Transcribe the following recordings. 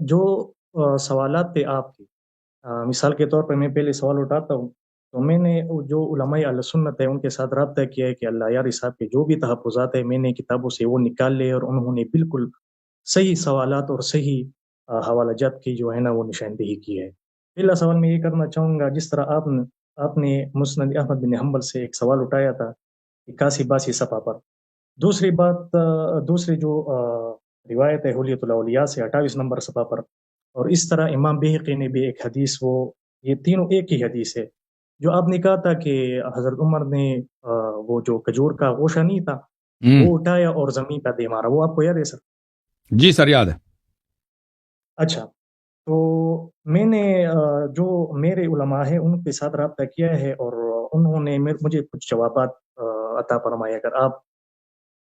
جو سوالات تھے آپ کے، مثال کے طور پر میں پہلے سوال اٹھاتا ہوں، تو میں نے جو علماء اہل سنت ہے ان کے ساتھ رابطہ کیا ہے کہ اللہ یار صاحب کے جو بھی تحفظات ہے میں نے کتابوں سے وہ نکال لے، اور انہوں نے بالکل صحیح سوالات اور صحیح حوالہ جات کی جو ہے نا وہ نشاندہی کی ہے۔ پہلا سوال میں یہ کرنا چاہوں گا، جس طرح آپ نے مسند احمد بن حنبل سے ایک سوال اٹھایا تھا 81 صفحہ پر۔ دوسری بات، دوسری جو روایت ہے حلیت الاولیاء سے 28 نمبر صفحہ پر، اور اس طرح امام بہقی نے بھی ایک حدیث، وہ یہ تینوں ایک ہی حدیث ہے، جو آپ نے کہا تھا کہ حضرت عمر نے وہ جو کھجور کا گوشہ نہیں تھا وہ اٹھایا اور زمین پہ دے مارا، وہ آپ کو یاد ہے سر؟ جی سر یاد ہے۔ اچھا، تو میں نے جو میرے علماء ہیں ان کے ساتھ رابطہ کیا ہے، اور انہوں نے مجھے کچھ جوابات عطا فرمائے، اگر آپ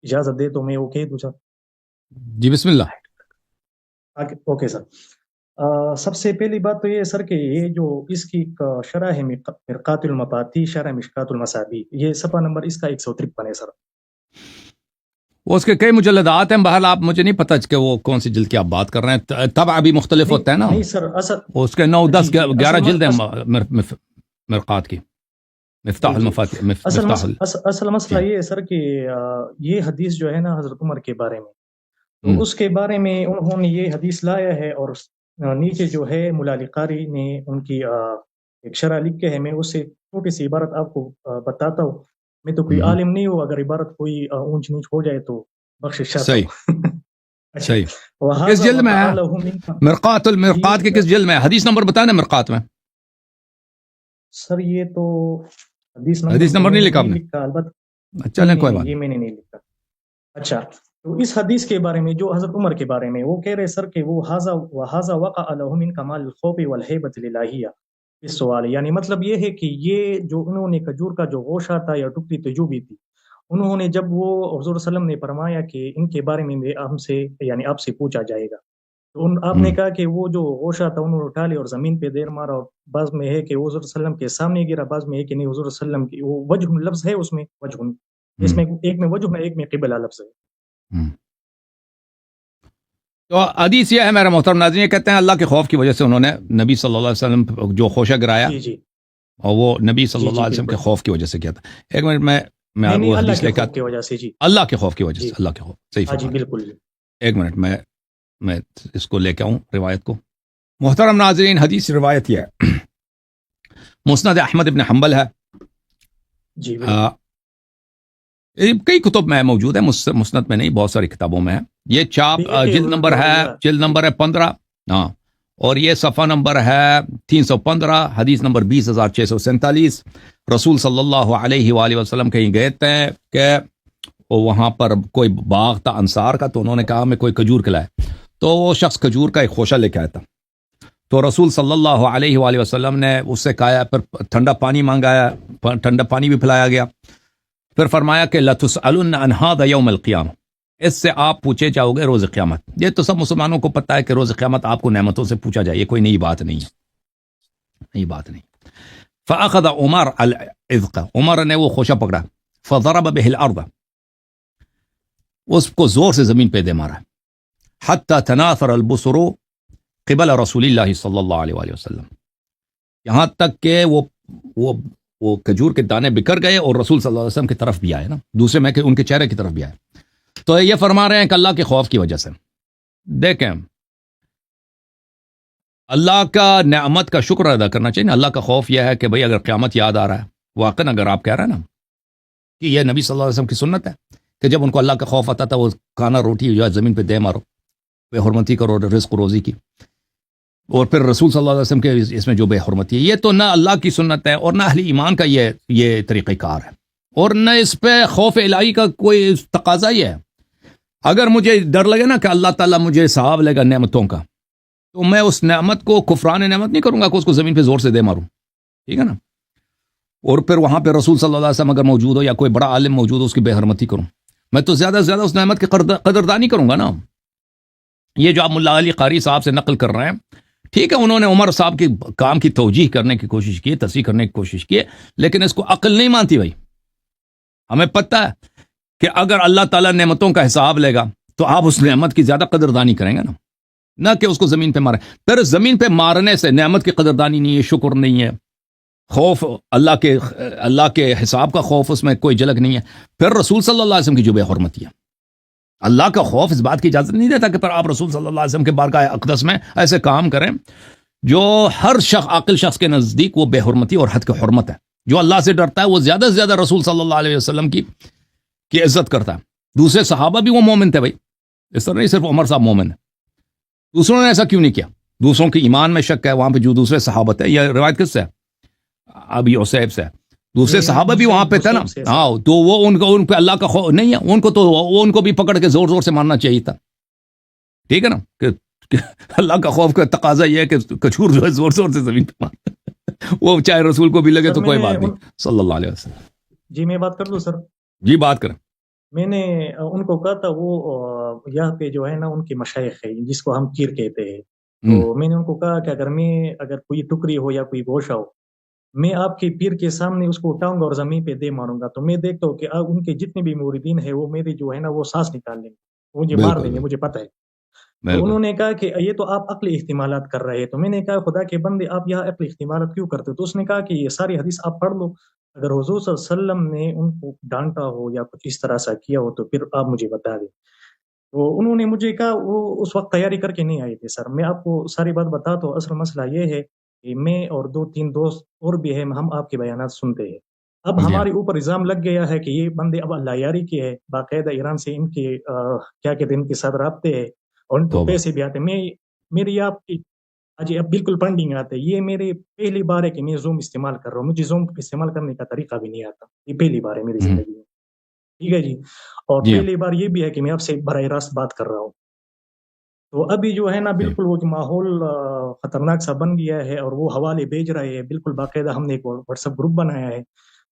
اجازت دے تو میں وہ کہہ دوں سر؟ جی بسم اللہ۔ Okay sir. سب سے پہلی بات تو یہ سر کہ یہ جو اس کی شرح ہے مرقات المفاتیح شرح مشکات المصابیح، یہ صفحہ نمبر اس کا 153 ہے سر۔ وہ اس کے کئی مجلدات ہیں، بہرحال آپ مجھے نہیں پتہ کہ وہ کون سی جلد کی آپ بات کر رہے ہیں، طبع بھی مختلف ہوتا ہے نا۔ نہیں سر، اس کے 9 10 11 جلد ہیں مرقات کی، مفتاح المفاتیح۔ اصل مسئلہ یہ ہے سر کہ یہ حدیث جو ہے نا حضرت عمر کے بارے میں، تو اس کے بارے میں انہوں نے یہ حدیث لایا ہے، اور نیچے جو ہے مولا علی قاری نے ان کی ایک شرح لکھ کے ہے، میں اس سے چھوٹی سی عبارت آپ کو بتاتا ہوں۔ میں تو کوئی عالم نہیں ہوں، اگر عبارت کوئی اونچ نیچ ہو جائے تو بخشش چاہتا ہوں۔ صحیح۔ کس جلد میں ہے مرقات کے؟ کس جلد میں ہے؟ حدیث نمبر بتانا مرقات میں سر۔ یہ تو حدیث نمبر نہیں لکھا آپ نے؟ البتہ چلیں کوئی بات، یہ میں نے نہیں لکھا۔ اچھا، تو اس حدیث کے بارے میں جو حضرت عمر کے بارے میں وہ کہہ رہے سر کہ وہ ھذا وقع له من کمال الخوف والہیبۃ الالہیہ، اس سوال یعنی مطلب یہ ہے کہ یہ جو انہوں نے کھجور کا جو گوشہ تھا یا ٹکڑی تجوبی تھی، انہوں نے جب وہ حضور صلی اللہ علیہ وسلم نے فرمایا کہ ان کے بارے میں ہم سے یعنی آپ سے پوچھا جائے گا، تو آپ نے کہا کہ وہ جو گوشہ تھا انہوں نے اٹھا لیا اور زمین پہ دیر مارا، اور بعض میں ہے کہ حضور صلی اللہ علیہ وسلم کے سامنے گرا، بعض میں ہے کہ نہیں حضور صلی اللہ علیہ وسلم کی وہ وجہ لفظ ہے، اس میں وجہ، اس میں ایک میں وجہ ہے ایک میں قبلہ لفظ ہے۔ تو حدیث یہ ہے میرا محترم ناظرین، یہ کہتے ہیں اللہ کے خوف کی وجہ سے انہوں نے نبی صلی اللہ علیہ وسلم جو خوشہ گرایا، اور وہ نبی صلی اللہ علیہ وسلم کے خوف کی وجہ سے کیا تھا۔ ایک منٹ میں وہ حدیث لے کر، اللہ کے خوف کی وجہ سے، اللہ کے خوف، صحیح فرمایا، بالکل۔ ایک منٹ میں اس کو لے کے آؤں روایت کو۔ محترم ناظرین، حدیث روایت یہ ہے، مسند احمد ابن حنبل ہے، جی کئی کتب میں موجود ہے، مسند میں نہیں، بہت ساری کتابوں میں ہے۔ یہ چاپ جلد نمبر ہے 15، ہاں، اور یہ صفحہ نمبر ہے 315، حدیث نمبر 20,647۔ رسول صلی اللہ علیہ وآلہ وسلم کہیں گئے تھے کہ وہاں پر کوئی باغ تھا انصار کا، تو انہوں نے کہا ہمیں کوئی کھجور کھلائے، تو وہ شخص کھجور کا ایک خوشہ لے کے آیا تھا، تو رسول صلی اللہ علیہ وآلہ وسلم نے اس سے کہا، پھر ٹھنڈا پانی مانگایا، ٹھنڈا پانی بھی پلایا گیا، پھر فرمایا کہ لَتُسْأَلُنَّ عَنْ هَذَا يَوْمَ الْقِيَامَةِ، اس سے آپ پوچھے جاؤ گے روز قیامت۔ یہ تو سب مسلمانوں کو پتہ ہے کہ روز قیامت آپ کو نعمتوں سے پوچھا جائے، یہ کوئی نئی بات نہیں ہے، نئی بات نہیں۔ فَأَخَذَ عُمَرُ الْعِذْقَ، عمر نے وہ خوشہ پکڑا، فَضَرَبَ بِهِ الْأَرْضَ، اس کو زور سے زمین پہ دے مارا، حَتَّى تَنَاثَرَ الْبُصُرُ قِبَلَ رسول اللہ صلی اللہ علیہ وآلہ وسلم، یہاں تک کہ وہ کھجور کے دانے بکھر گئے اور رسول صلی اللہ علیہ وسلم کی طرف بھی آئے نا، دوسرے میں کہ ان کے چہرے کی طرف بھی آئے۔ تو یہ فرما رہے ہیں کہ اللہ کے خوف کی وجہ سے، دیکھیں اللہ کا نعمت کا شکر ادا کرنا چاہیے نا۔ اللہ کا خوف یہ ہے کہ بھئی اگر قیامت یاد آ رہا ہے، واقعاً اگر آپ کہہ رہے ہیں نا کہ یہ نبی صلی اللہ علیہ وسلم کی سنت ہے کہ جب ان کو اللہ کا خوف آتا تھا وہ کھانا روٹی جو ہے زمین پہ دے مارو، بے حرمتی کرو رزق و روزی کی، اور پھر رسول صلی اللہ علیہ وسلم کے اس میں جو بے حرمتی ہے، یہ تو نہ اللہ کی سنت ہے اور نہ اہل ایمان کا یہ طریقہ کار ہے، اور نہ اس پہ خوف الہی کا کوئی تقاضا ہی ہے۔ اگر مجھے ڈر لگے نا کہ اللہ تعالیٰ مجھے ثواب لے گا نعمتوں کا، تو میں اس نعمت کو کفران نعمت نہیں کروں گا کہ اس کو زمین پہ زور سے دے ماروں، ٹھیک ہے نا، اور پھر وہاں پہ رسول صلی اللہ علیہ وسلم اگر موجود ہو یا کوئی بڑا عالم موجود ہو اس کی بے حرمتی کروں، میں تو زیادہ سے زیادہ اس نعمت کی قدردانی کروں گا نا۔ یہ جو آپ ملا علی قاری صاحب سے نقل کر رہے ہیں، ٹھیک ہے، انہوں نے عمر صاحب کے کام کی توجیح کرنے کی کوشش کی، تصحیح کرنے کی کوشش کی، لیکن اس کو عقل نہیں مانتی بھائی۔ ہمیں پتہ ہے کہ اگر اللہ تعالیٰ نعمتوں کا حساب لے گا تو آپ اس نعمت کی زیادہ قدردانی کریں گے نا، نہ کہ اس کو زمین پہ مارے. پھر زمین پہ مارنے سے نعمت کی قدردانی نہیں ہے, شکر نہیں ہے, خوف اللہ کے حساب کا خوف اس میں کوئی جھلک نہیں ہے. پھر رسول صلی اللہ علیہ وسلم کی جو بے حرمتی ہے, اللہ کا خوف اس بات کی اجازت نہیں دیتا کہ پھر آپ رسول صلی اللہ علیہ وسلم کے بارگاہ اقدس میں ایسے کام کریں جو ہر عاقل شخص کے نزدیک وہ بے حرمتی اور حد کی حرمت ہے. جو اللہ سے ڈرتا ہے وہ زیادہ سے زیادہ رسول صلی اللہ علیہ وسلم کی عزت کرتا ہے. دوسرے صحابہ بھی وہ مومن تھے بھائی, اس طرح نہیں صرف عمر صاحب مومن ہے. دوسروں نے ایسا کیوں نہیں کیا؟ دوسروں کے ایمان میں شک ہے. وہاں پہ جو دوسرے صحابت ہے, یہ روایت کس سے ہے؟ ابی عصیب سے. دوسرے صحابہ بھی وہاں پہ تھے نا, ہاں, تو وہ ان پہ اللہ کا خوف نہیں ہے, ان کو تو ان کو بھی پکڑ کے زور زور سے مارنا چاہیے تھا. ٹھیک ہے نا, کہ اللہ کا خوف کا تقاضا یہ ہے کہ کچھور جو ہے زور زور سے زمین پہ مارتا, وہ چاہے رسول کو بھی لگے تو کوئی بات نہیں صلی اللہ علیہ وسلم. جی میں بات کر لوں سر؟ جی بات کریں. میں نے ان کو کہا تھا, وہ یہاں پہ جو ہے نا ان کی مشائخ ہے جس کو ہم پیر کہتے ہیں, تو میں نے ان کو کہا کہ اگر کوئی ٹکری ہو یا کوئی گوشہ ہو, میں آپ کے پیر کے سامنے اس کو اٹھاؤں گا اور زمین پہ دے ماروں گا, تو میں دیکھتا ہوں کہ ان کے جتنے بھی موردین ہیں وہ میرے جو ہے نا وہ سانس نکال لیں گے, مجھے مار دیں گے, مجھے پتہ ہے. تو انہوں نے کہا کہ یہ تو آپ عقلی احتمالات کر رہے ہیں. تو میں نے کہا خدا کے بندے آپ یہاں عقلی احتمالات کیوں کرتے؟ تو اس نے کہا کہ یہ ساری حدیث آپ پڑھ لو, اگر حضور صلی اللہ علیہ وسلم نے ان کو ڈانٹا ہو یا کچھ اس طرح سا کیا ہو تو پھر آپ مجھے بتا دیں. تو انہوں نے مجھے کہا, وہ اس وقت تیاری کر کے نہیں آئے تھے سر. میں آپ کو ساری بات بتاتا ہوں. اصل مسئلہ یہ ہے کہ میں اور 2-3 دوست اور بھی ہیں, ہم آپ کے بیانات سنتے ہیں. اب ہمارے اوپر الزام لگ گیا ہے کہ یہ بندے اب اللہ یاری کے ہے, باقاعدہ ایران سے ان کے کیا کہتے ہیں ان کے ساتھ رابطے ہیں اور ان کو پیسے بھی آتے. میری آپ کی اب بالکل پنڈنگ آتے. یہ میرے پہلی بار ہے کہ میں زوم استعمال کر رہا ہوں, مجھے زوم استعمال کرنے کا طریقہ بھی نہیں آتا, یہ پہلی بار ہے میری زندگی میں. ٹھیک ہے جی, اور پہلی بار یہ بھی ہے کہ میں آپ سے براہ راست بات کر رہا ہوں. تو ابھی جو ہے نا بالکل وہ ماحول خطرناک سا بن گیا ہے, اور وہ حوالے بھیج رہے ہیں بالکل باقاعدہ. ہم نے ایک واٹس ایپ گروپ بنایا ہے,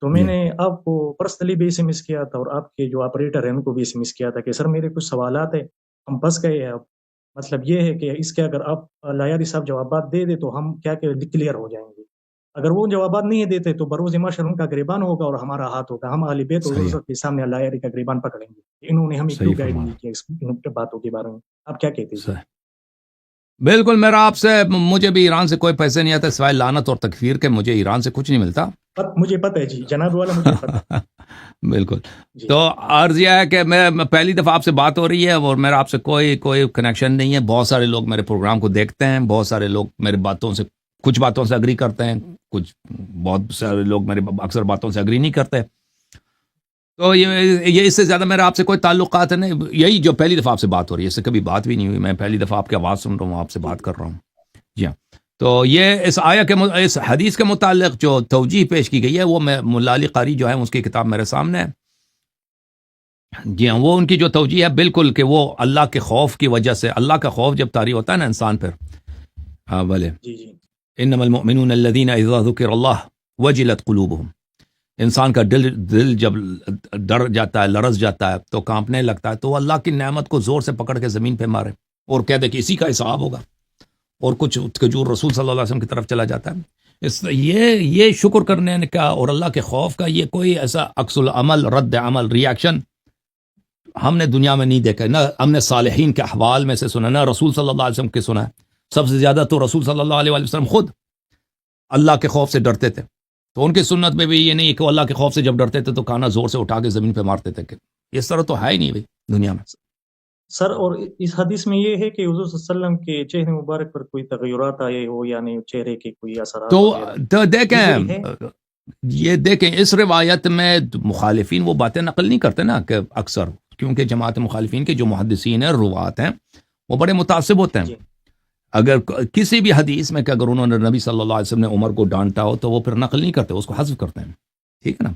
تو میں نے آپ کو پرسنلی بھی ایس ایم ایس کیا تھا, اور آپ کے جو آپریٹر ہیں ان کو بھی ایس ایم ایس کیا تھا کہ سر میرے کچھ سوالات ہیں, ہم پھنس گئے ہیں. اب مطلب یہ ہے کہ اس کے اگر آپ لایاری صاحب جوابات دے دے تو ہم کیا کہ کلیئر ہو جائیں گے. اگر وہ جوابات نہیں دیتے تو بروز معاشر ان کا گریبان ہوگا اور ہمارا ہاتھ ہوگا. ہم اہل بیت حضور کے سامنے لایاری کا گریبان پکڑیں گے. انہوں نے ہمیں کیوں گائیڈ نہیں کیا اس باتوں کے بارے میں؟ آپ کیا کہتے ہیں؟ بالکل, میرا آپ سے, مجھے بھی ایران سے کوئی پیسے نہیں آتے سوائے لعنت اور تکفیر کے. مجھے ایران سے کچھ نہیں ملتا. مجھے پتہ ہے جی جناب والا, مجھے پتہ. بالکل. تو عرض یہ ہے کہ میں پہلی دفعہ آپ سے بات ہو رہی ہے اور میرا آپ سے کوئی کنیکشن نہیں ہے. بہت سارے لوگ میرے پروگرام کو دیکھتے ہیں, بہت سارے لوگ میرے باتوں سے کچھ باتوں سے اگری کرتے ہیں, بہت سارے لوگ میرے اکثر باتوں سے اگری نہیں کرتے. تو یہ اس سے زیادہ میرا آپ سے کوئی تعلقات نہیں. یہی جو پہلی دفعہ آپ سے بات ہو رہی ہے, اس سے کبھی بات بھی نہیں ہوئی. میں پہلی دفعہ آپ کی آواز سن رہا ہوں, آپ سے بات کر رہا ہوں. جی ہاں, تو یہ اس حدیث کے متعلق جو توجیہ پیش کی گئی ہے وہ ملا علی قاری جو ہے اس کی کتاب میرے سامنے ہے. جی ہاں, وہ ان کی جو توجیہ ہے بالکل کہ وہ اللہ کے خوف کی وجہ سے, اللہ کا خوف جب طاری ہوتا ہے نا انسان پر, ہاں بھلے, انما المؤمنون الذین اذا ذکر اللہ وجلت قلوبہم, انسان کا دل جب ڈر جاتا ہے, لرز جاتا ہے, تو کانپنے لگتا ہے, تو وہ اللہ کی نعمت کو زور سے پکڑ کے زمین پہ مارے اور کہہ دے کہ اسی کا حساب ہوگا, اور کچھ کھجور رسول صلی اللہ علیہ وسلم کی طرف چلا جاتا ہے. یہ شکر کرنے کا اور اللہ کے خوف کا یہ کوئی ایسا عکس العمل, رد عمل, ریاکشن ہم نے دنیا میں نہیں دیکھا. نہ ہم نے صالحین کے احوال میں سے سنا, نہ رسول صلی اللہ علیہ وسلم کے سنا ہے. سب سے زیادہ تو رسول صلی اللہ علیہ وسلم خود اللہ کے خوف سے ڈرتے تھے. تو ان کی سنت میں بھی یہ نہیں کہ اللہ کے خوف سے جب ڈرتے تھے تو کانا زور سے اٹھا کے زمین پہ مارتے تھے. کہ اس طرح تو ہے ہی نہیں بھائی دنیا میں سر. اور اس حدیث میں یہ ہے کہ حضور صلی اللہ علیہ وسلم کے چہرے مبارک پر کوئی تغیرات آئے ہو یا نہیں, چہرے کے کوئی اثرات. تو دیکھیں اس روایت میں مخالفین وہ باتیں نقل نہیں کرتے نا, کہ اکثر کیونکہ جماعت مخالفین کے جو محدثین ہیں, روات ہیں, وہ بڑے متعصب ہوتے ہیں. اگر کسی بھی حدیث میں کہ اگر انہوں نے نبی صلی اللہ علیہ وسلم نے عمر کو ڈانٹا ہو تو وہ پھر نقل نہیں کرتے, اس کو حذف کرتے ہیں. ٹھیک ہے نا.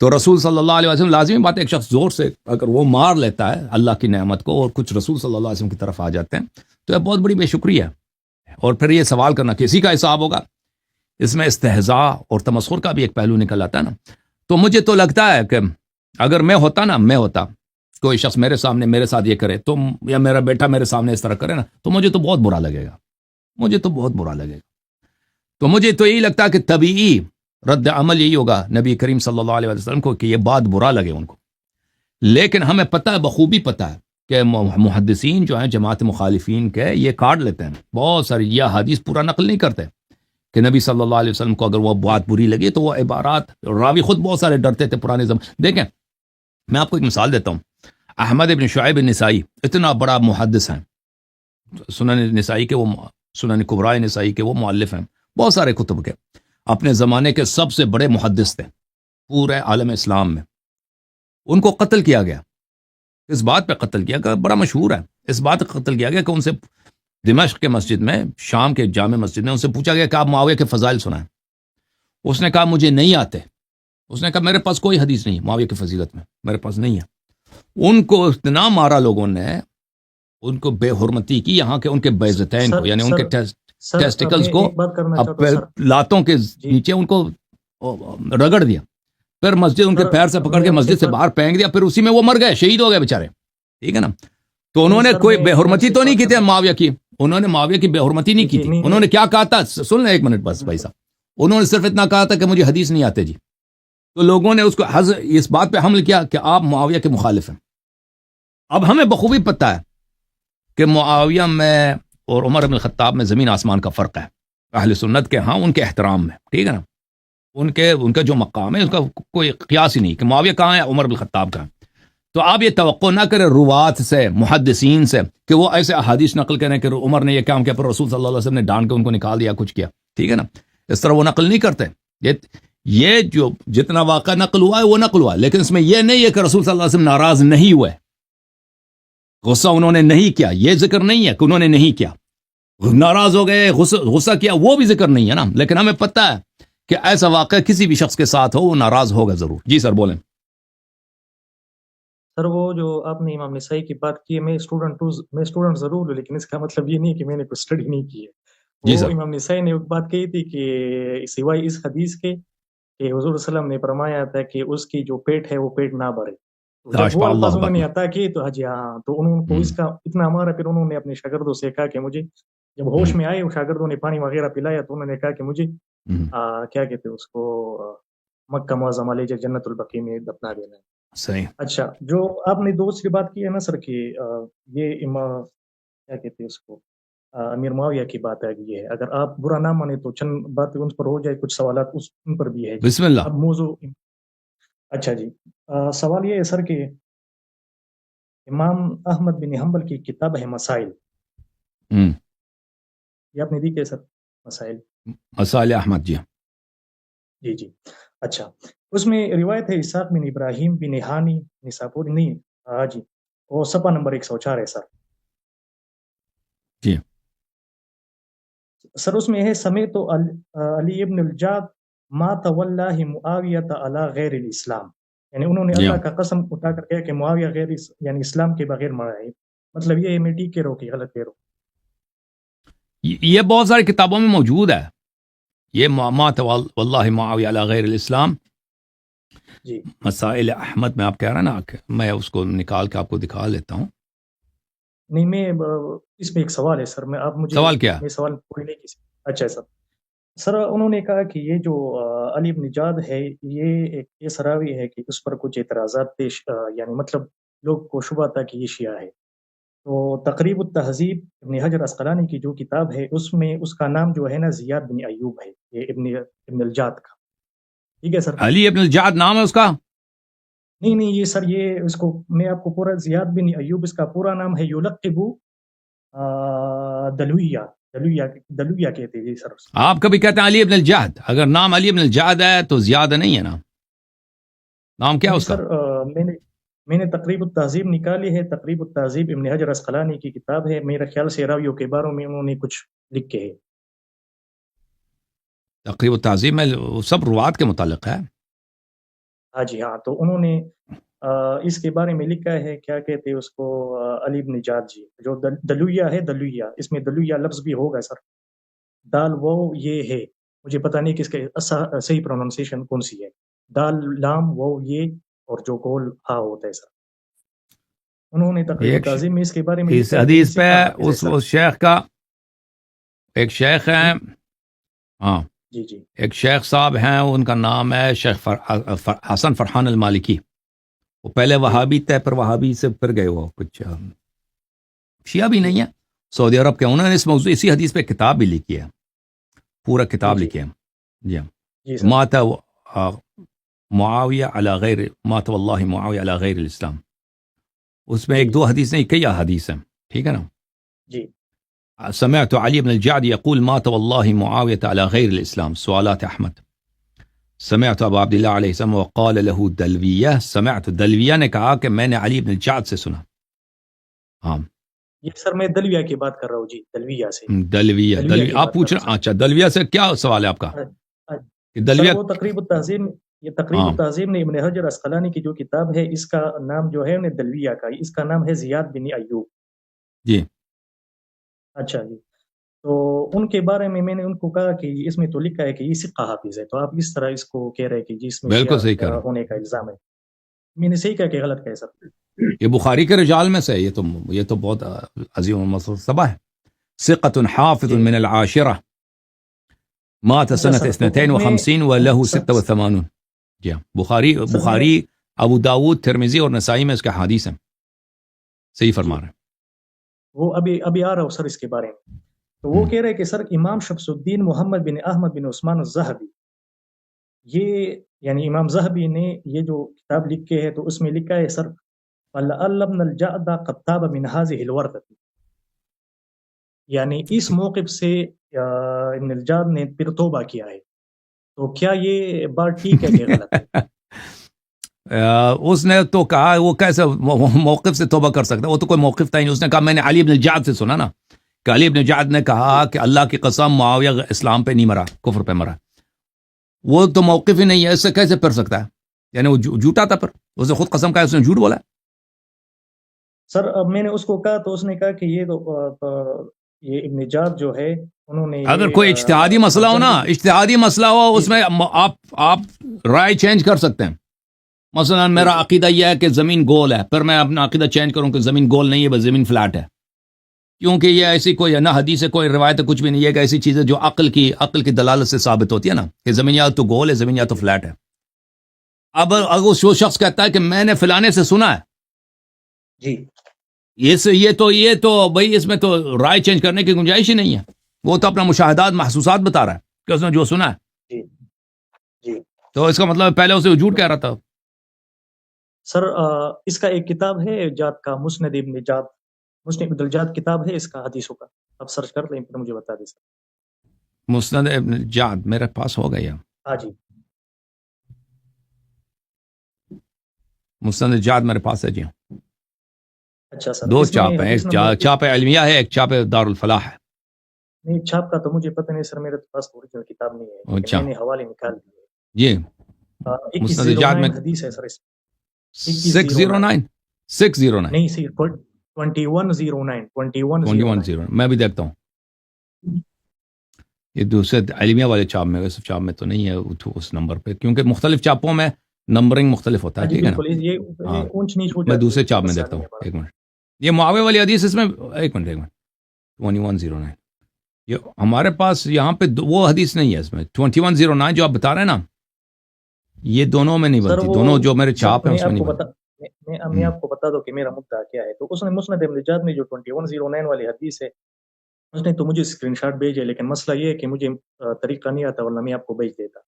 تو رسول صلی اللہ علیہ وسلم, لازمی بات ہے ایک شخص زور سے اگر وہ مار لیتا ہے اللہ کی نعمت کو اور کچھ رسول صلی اللہ علیہ وسلم کی طرف آ جاتے ہیں تو یہ بہت بڑی بے شکری ہے. اور پھر یہ سوال کرنا کسی کا حساب ہوگا, اس میں استہزاء اور تمسخر کا بھی ایک پہلو نکل آتا ہے نا. تو مجھے تو لگتا ہے کہ اگر میں ہوتا کوئی شخص میرے سامنے میرے ساتھ یہ کرے تو, یا میرا بیٹا میرے سامنے اس طرح کرے نا, تو مجھے تو بہت برا لگے گا. تو مجھے تو یہی لگتا ہے کہ طبیعی رد عمل یہی ہوگا نبی کریم صلی اللہ علیہ وسلم کو کہ یہ بات برا لگے ان کو. لیکن ہمیں پتہ ہے, بخوبی پتہ ہے کہ محدثین جو ہیں جماعت مخالفین کے یہ کاٹ لیتے ہیں بہت ساری، یہ حدیث پورا نقل نہیں کرتے کہ نبی صلی اللہ علیہ وسلم کو اگر وہ بات بری لگی تو وہ عبارات، راوی خود بہت سارے ڈرتے تھے پرانے زمانے. دیکھیں میں آپ کو ایک مثال دیتا ہوں. احمد ابن شعیب النسائی اتنا بڑا محدث ہیں، سنن نسائی کے وہ سنن کبرائے نسائی کے وہ مؤلف ہیں، بہت سارے کتب کے، اپنے زمانے کے سب سے بڑے محدث تھے پورے عالم اسلام میں. ان کو قتل کیا گیا. اس بات پہ قتل کیا کہ بڑا مشہور ہے، اس بات پہ قتل کیا گیا کہ ان سے دمشق کے مسجد میں، شام کے جامع مسجد میں ان سے پوچھا گیا کہ آپ معاویہ کے فضائل سنائیں. اس نے کہا مجھے نہیں آتے. اس نے کہا میرے پاس کوئی حدیث نہیں معاویہ کی فضیلت میں، میرے پاس نہیں ہے. ان کو اتنا مارا لوگوں نے، ان کو بے حرمتی کی، یہاں کے ان کے بیضتین کو، یعنی ان کے ٹیسٹیکلز کو لاتوں کے نیچے ان کو رگڑ دیا، پھر مسجد ان کے پیر سے پکڑ کے مسجد سے باہر پھینک دیا، پھر اسی میں وہ مر گئے، شہید ہو گئے بیچارے. ٹھیک ہے نا. تو انہوں نے کوئی بے حرمتی تو نہیں کی تھی معاویہ کی، انہوں نے معاویہ کی بے حرمتی نہیں کی تھی. انہوں نے کیا کہا تھا سن لیں ایک منٹ بس بھائی صاحب. انہوں نے صرف اتنا کہا تھا کہ مجھے حدیث نہیں آتے جی. تو لوگوں نے اس کو اس بات پہ حمل کیا کہ آپ معاویہ کے مخالف ہیں. اب ہمیں بخوبی پتہ ہے کہ معاویہ میں اور عمر بن الخطاب میں زمین آسمان کا فرق ہے اہل سنت کے ہاں، ان کے احترام میں. ٹھیک ہے نا. ان کا جو مقام ہے اس کا کوئی قیاس ہی نہیں کہ معاویہ کہاں ہے عمر بن الخطاب کہاں. تو آپ یہ توقع نہ کریں روات سے، محدثین سے، کہ وہ ایسے احادیث نقل کریں کہ عمر نے یہ کام کیا پر رسول صلی اللہ علیہ وسلم نے ڈانٹ کے ان کو نکال دیا، کچھ کیا. ٹھیک ہے نا. اس طرح وہ نقل نہیں کرتے. یہ جو جتنا واقعہ نقل ہوا ہے وہ نقل ہوا ہے، لیکن اس میں یہ نہیں ہے کہ رسول صلی اللہ علیہ وسلم ناراض نہیں ہوئے، غصہ انہوں نے نہیں کیا، یہ ذکر نہیں ہے کہ انہوں نے نہیں کیا، ناراض ہو گئے، غصہ کیا، وہ بھی ذکر نہیں ہے نا. لیکن ہمیں پتہ ہے کہ ایسا واقعہ کسی بھی شخص کے ساتھ ہو وہ ناراض ہوگا ضرور. جی سر بولیں. سر وہ جو آپ نے امام نسائی کی بات کی ہے، میں اسٹوڈنٹ ضرور ہوں، لیکن اس کا مطلب یہ نہیں کہ میں نے کوئی اسٹڈی نہیں کی ہے. جی وہ سر. امام نسائی نے ایک بات کہی تھی کہ سوائے اس حدیث کے کہ حضور صلی اللہ علیہ وسلم نے فرمایا تھا کہ اس کی جو پیٹ ہے وہ پیٹ نہ بھرے. جب وہ الفاظ انہوں نے عطا کیے تو جی ہاں، تو انہوں کو اس کا اتنا مارا. پھر انہوں نے اپنے شاگردوں سے کہا کہ مجھے، جب ہوش میں آئے شاگردوں نے پانی وغیرہ پلایا تو انہوں نے کہا کہ مجھے کیا کہتے ہیں اس کو، مکہ معظمہ لے جا جنت البقیع میں دفنا دینا ہے. صحیح. اچھا، جو آپ نے دوسری بات کی ہے نا سر کہ یہ کیا کہتے ہیں اس کو، امیر معاویہ کی بات ہے. یہ ہے اگر آپ برا نہ مانے تو چند باتیں ان پر ہو جائے، کچھ سوالات ان پر بھی ہے. بسم اللہ. اب موضوع اچھا جی، سوال یہ ہے سر کہ امام احمد بن حنبل کی کتاب ہے مسائل، یہ آپ نے دی کہ سر مسائل احمد. جی جی جی. اچھا، اس میں روایت ہے اسحاق بن ابراہیم بن ہانی نساپوری نہیں جی، وہ صفحہ نمبر 104 ہے سر. جی سر اس میں ہے سمیت علی ابن الجاد ما تولہ معاویہ علی غیر الاسلام، یعنی انہوں نے اللہ کا قسم اٹھا کر کہا کہ معاویہ غیر یعنی اسلام کے بغیر مرا ہے. مطلب یہ ہے، میں ٹھیک کہہ رہا ہوں کہ غلط کہہ رہا ہوں؟ یہ بہت ساری کتابوں میں موجود ہے، یہ ما واللہ معاویہ علی غیر الاسلام. جی مسائل احمد میں آپ کہہ رہے ہیں نا، میں اس کو نکال کے آپ کو دکھا لیتا ہوں. نہیں، میں اس میں ایک سوال ہے سر، میں آپ مجھے سوال کیا؟ میں سوال پوری نہیں کی. اچھا سر انہوں نے کہا کہ یہ جو علی بن جاد ہے یہ ایک ایسا راوی ہے کہ اس پر کچھ اعتراضات پیش، یعنی مطلب لوگ کو شبہ تھا کہ یہ شیعہ ہے. تو تقریب التہذیب ابن حجر عسقلانی کی جو کتاب ہے اس میں اس کا نام جو ہے نا زیاد بن ایوب ہے، یہ ابن الجاد کا. ٹھیک ہے سر. علی ابن الجاد نام ہے اس کا؟ نہیں یہ سر، یہ اس کو میں آپ کو پورا، زیاد بن ایوب اس کا پورا نام ہے، یلقب دلویہ کہتے ہیں. جی سر. آپ کبھی کہتے ہیں علی ابن الجاد، اگر نام علی ابن الجاد ہے تو زیادہ نہیں ہے نام کیا اس کا؟ سر میں نے تقریب التہذیب نکالی ہے، تقریب التہذیب ابن حجر عسقلانی کی کتاب ہے، میرے خیال سے راویوں کے بارے میں انہوں نے کچھ لکھ کے ہے. تقریب التہذیب میں سب روات کے متعلق ہے. ہاں جی ہاں، تو انہوں نے اس کے بارے میں لکھا ہے، کیا کہتے ہیں اس کو، علی بن جاد جی جو دلویہ ہے، دلویہ اس میں دلویہ لفظ بھی ہوگا سر، دال وہ یہ ہے، مجھے پتہ نہیں کس کے صحیح پروننسیشن کون سی ہے، دال لام وہ یہ اور جو گول ہا ہوتا ہے سر. انہوں نے تقریب تعظیم میں اس کے بارے میں اس حدیث پہ اس شیخ کا ایک شیخ ہے، ہاں جی جی، ایک شیخ صاحب ہیں، ان کا نام ہے شیخ حسن فرحان المالکی. وہ پہلے وہابی تھے، پھر وہابی سے پھر گئے وہ کچھ شیعہ بھی نہیں ہے، سعودی عرب کے. انہوں نے اس موضوع اسی حدیث پہ کتاب بھی لکھی ہے، پورا کتاب لکھی ہے. جی ہاں، مات معاویہ علی غیر مات واللہ معاویہ علی غیر الاسلام. اس میں ایک دو حدیث نہیں، کئی احادیث ہیں، ٹھیک ہے نا. جی. سمعت علی بن الجعد يقول مات والله معاوية على غير الإسلام. سوالات أحمد. سمعت ابو عبداللہ علیہ السلام وقال له دلویہ. سمعت دلویہ نے کہا کہ میں نے علی بن الجعد سے سنا. ہاں یہ سر میں دلویہ کی بات کر رہا ہوں. جی دلویہ سے. دلویہ آپ پوچھ رہے. اچھا دلویہ سے کیا سوال ہے آپ کا؟ دلویہ وہ تقریب التہذیب، یہ تقریب التہذیب نے ابن حجر عسقلانی کی جو کتاب ہے اس کا نام جو ہے دلویہ کا، اس کا نام ہے زیاد بن ایوب. جی اچھا جی. تو ان کے بارے میں نے ان کو کہا کہ اس میں تو لکھا ہے کہ یہ ثقہ حافظ ہے، تو آپ اس طرح اس کو کہہ رہے ہیں کہ جس میں بالکل صحیح کہہ رہے ہونے کا الزام ہے. میں نے صحیح کہا کہ غلط کہا سر؟ یہ بخاری کے رجال میں سے. یہ تو بہت عظیم المرتبہ ہے. ثقۃ حافظ من العاشرہ مات سنة 52 وله 86. جی ہاں، بخاری ابو داود ترمذی اور نسائی میں اس کے حدیث ہیں. صحیح فرما رہے ہیں. وہ ابھی آ رہا ہوں سر اس کے بارے میں. تو وہ کہہ رہے کہ سر امام شمس الدین محمد بن احمد بن عثمان الذہبی، یہ یعنی امام ذہبی نے یہ جو کتاب لکھے ہے تو اس میں لکھا ہے سر فَلَعَلَّ ابْنَ الْجَعْدَ قَدْ تَابَ مِنْ هَذِهِ الْوَرْدَةِ، یعنی اس موقف سے ابن الجعد نے پھر توبہ کیا ہے. تو کیا یہ بات ٹھیک ہے کہ غلط ہے؟ اس نے تو کہا وہ کیسے موقف سے توبہ کر سکتا ہے؟ وہ تو کوئی موقف تھا ہی نہیں. اس نے کہا میں نے علی بن الجعد سے سنا نا کہ علی بن الجعد نے کہا کہ اللہ کی قسم معاویہ اسلام پہ نہیں مرا، کفر پہ مرا. وہ تو موقف ہی نہیں ہے، اس سے کیسے پڑھ سکتا ہے؟ یعنی وہ جھوٹا تھا، پر اس نے خود قسم کہا، اس نے جھوٹ بولا. سر اب میں نے اس کو کہا تو اس نے کہا کہ یہ تو یہ ابن جعد جو ہے انہوں نے اگر کوئی اجتہادی مسئلہ ہو نا، اجتہادی مسئلہ ہو، اس میں آپ رائے چینج کر سکتے ہیں. مثلا میرا عقیدہ یہ ہے کہ زمین گول ہے، پھر میں اپنا عقیدہ چینج کروں کہ زمین گول نہیں ہے بس زمین فلیٹ ہے، کیونکہ یہ ایسی کوئی نہ حدیث ہے کوئی روایت ہے، کچھ بھی نہیں ہے کہ ایسی چیزیں جو عقل کی دلالت سے ثابت ہوتی ہے نا کہ زمین یا تو گول ہے زمین یا تو فلیٹ ہے. اب اگر وہ شخص کہتا ہے کہ میں نے فلانے سے سنا ہے، جی یہ تو بھائی اس میں تو رائے چینج کرنے کی گنجائش ہی نہیں ہے. وہ تو اپنا مشاہدات محسوسات بتا رہا ہے کہ اس نے جو سنا ہے. جی تو اس کا مطلب پہلے اسے جھوٹ کہہ رہا تھا. سر اس کا ایک کتاب ہے جعد کا، مسند ابن جعد، مسند ابن الجعد کتاب ہے اس کا حدیثوں کا، آپ سرچ کر لیں پھر مجھے بتا دیں سر. مسند ابن جعد میرے پاس ہو گیا. ہاں جی مسند جعد میرے پاس ہے. جی اچھا سر. دو چاپ ہیں، ایک چاپ علمیہ ہے، ایک چاپ دار الفلاح ہے. نہیں چھاپ کا تو مجھے پتہ نہیں سر، میرے پاس اوریجنل کتاب نہیں ہے، اچھا میں نے حوالے نکال دیے. جی مسند جعد میں حدیث ہے سر اس 609 نہیں سر 2109 میں بھی دیکھتا ہوں. یہ دوسرے علمیہ والے چاپ میں، اس چاپ میں تو نہیں ہے اس نمبر پہ، کیونکہ مختلف چاپوں میں نمبرنگ مختلف ہوتا ہے. ٹھیک ہے نا، میں دوسرے چاپ میں دیکھتا ہوں. ایک منٹ، یہ معاویہ والی حدیث اس میں ایک منٹ 2109 یہ ہمارے پاس یہاں پہ وہ حدیث نہیں ہے اس میں. 2109 جو آپ بتا رہے ہیں نا، یہ دونوں میں نہیں بنتی. دونوں جو میرے چاپ ہیں اس میں نہیں بنتی. میں آپ کو بتا دوں کہ میرا مدعا کیا ہے. تو اس نے مسند ابن جعد میں جو 2109 والی حدیث ہے اس نے تو مجھے اسکرین شاٹ بھیجے، لیکن مسئلہ یہ ہے کہ مجھے طریقہ نہیں آتا ورنہ میں آپ کو بھیج دیتا.